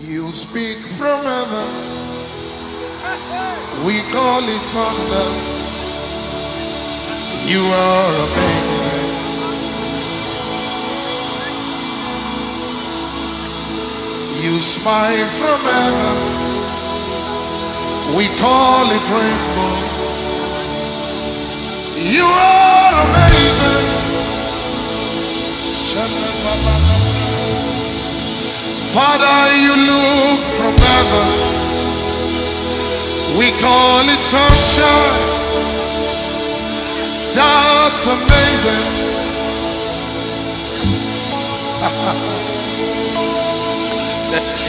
You speak from heaven, we call it thunder. You are amazing. You smile from heaven, we call it rainbow. You are amazing. Father, you look from heaven, we call it sunshine. That's amazing.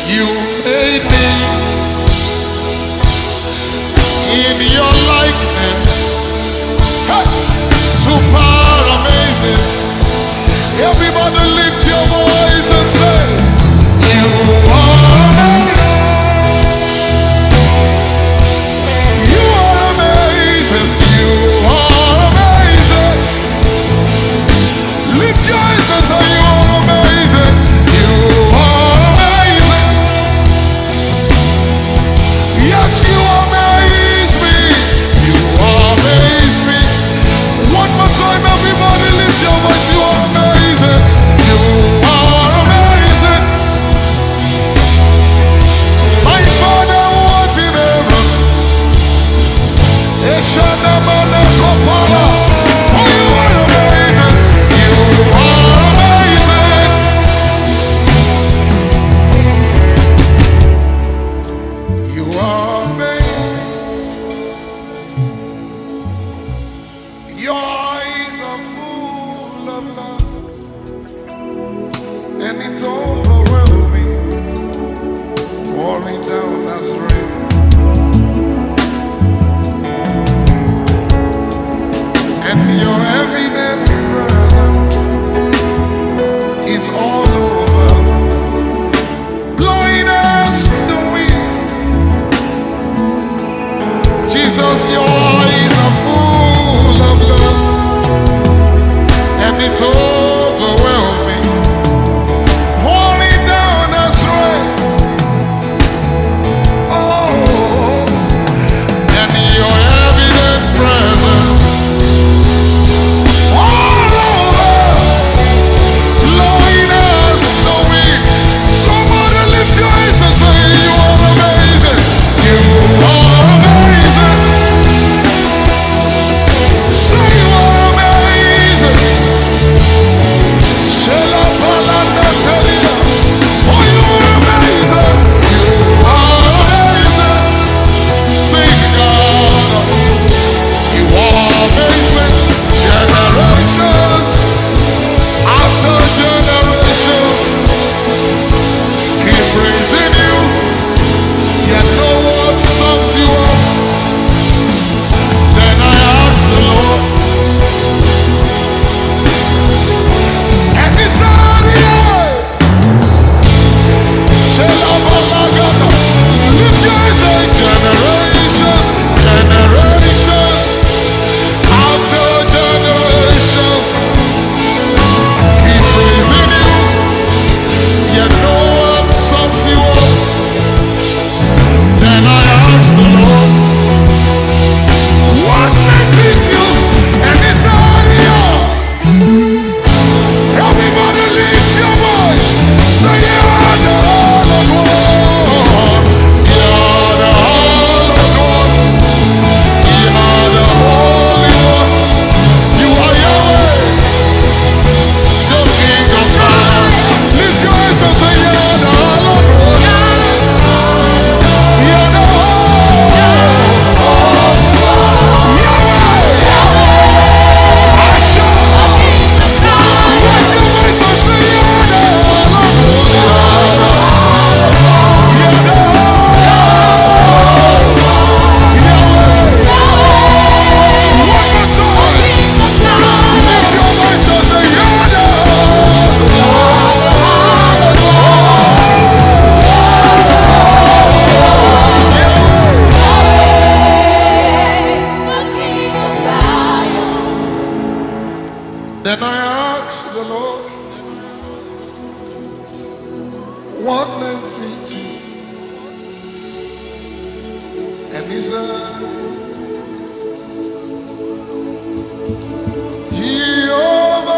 You made me in your likeness. Hey, super amazing. Everybody lift your voice and say, you are amazing. You are amazing. You are amazing. Lift your eyes and say, you are amazing. You are amazing. Yes, you amaze me. You amaze me. One more time, everybody lift your voice. You are amazing. You are amazing. My Father, what in heaven? Eshadamana Kopala. Oh, you are amazing. You are amazing. You are amazing. Your eyes are full of love, and it's overwhelming, pouring down as rain. And your evident presence is all over, blowing us the wind. Jesus, your eyes are full of love, and it's overwhelming, pouring down as rain. Oh, and your evident presence all over, blowing us the wind. Somebody lift your eyes and say, you are amazing. You are amazing. Say you are amazing. Shela Palana Telia. Oh, you are amazing. You are amazing. Sing God. You are amazing. Generations after generations keep praising you, yet no one sums you up. Then I asked the Lord, and he said, yeah. Shelabalagada. Lift your eyes, say, generations, generations after generations keep praising you, yet no one sums you up. Then I asked the Lord, what may fit you? And he said, yeah. Everybody lift your voice. Say, you are the Holy One. You are the Holy One. You are the Holy One. You are Yahweh, the King of Zion. Lift your eyes and say, you are the Holy One. You are the Holy One. Yahweh. Asha. Raise your voice and say, you are the Holy One. You are the Yahweh. One more time. Lift your voice and say, you are the Then I asked the Lord, what name fits you? And he said, Jehovah,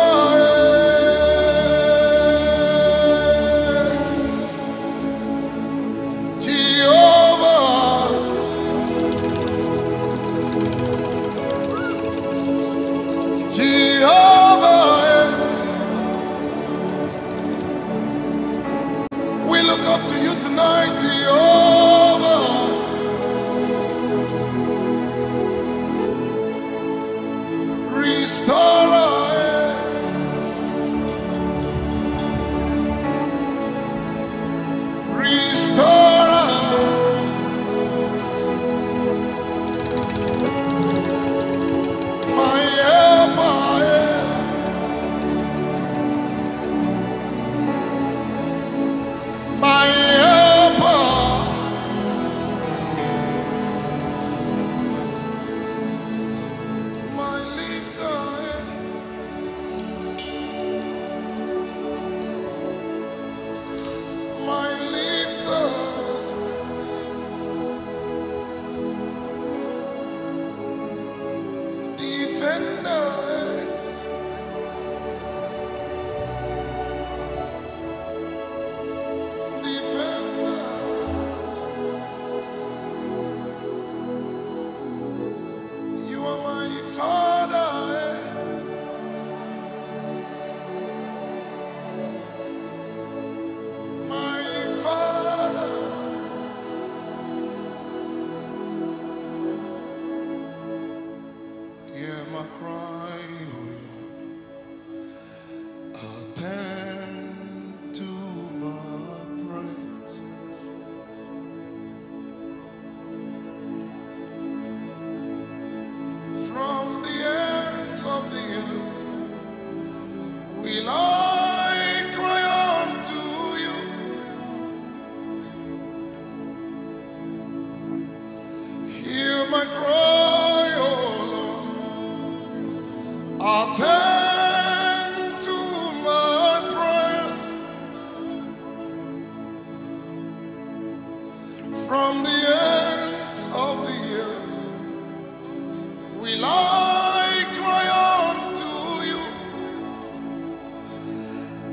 Jehovah, Jehovah, we look up to you tonight, Jehovah. Restorer, restorer, my helper, my helper, my lifter, my lifter, defender, defender. You are my father, my father. Hear my cry, O Lord. Attend to my praise. From the ends of the earth will I cry unto you. Hear my cry, O Lord. Attend to my prayers. From the ends of the earth will I cry unto you.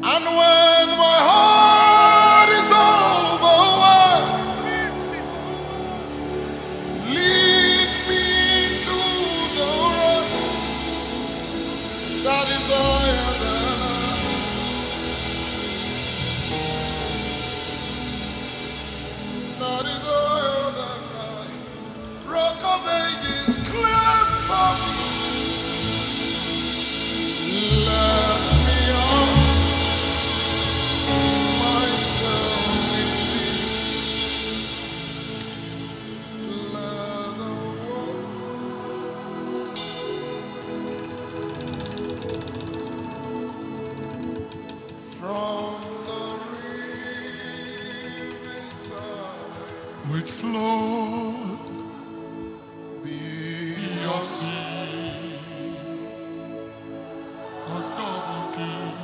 And when my heart is overwhelmed, lead me to the rock that is higher than I. That is higher than I. Rock of ages, cleft for me. Let me off myself in thee. Let the world from the riverside which flow be your sea, a double king.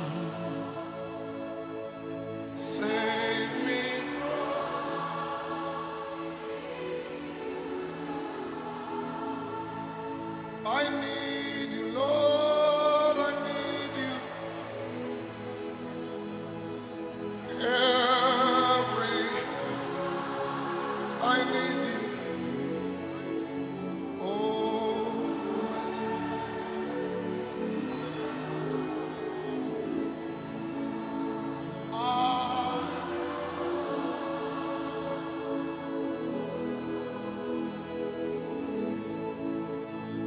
Save me from I need you, Lord, I need you. I need you. Oh, yes.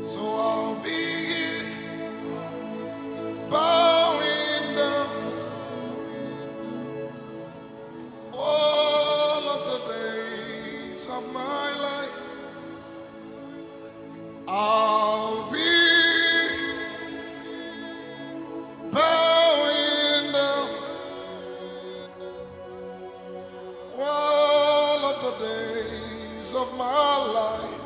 So I'll be here bowing down all of the days of my life. I'll be bowing down all of the days of my life.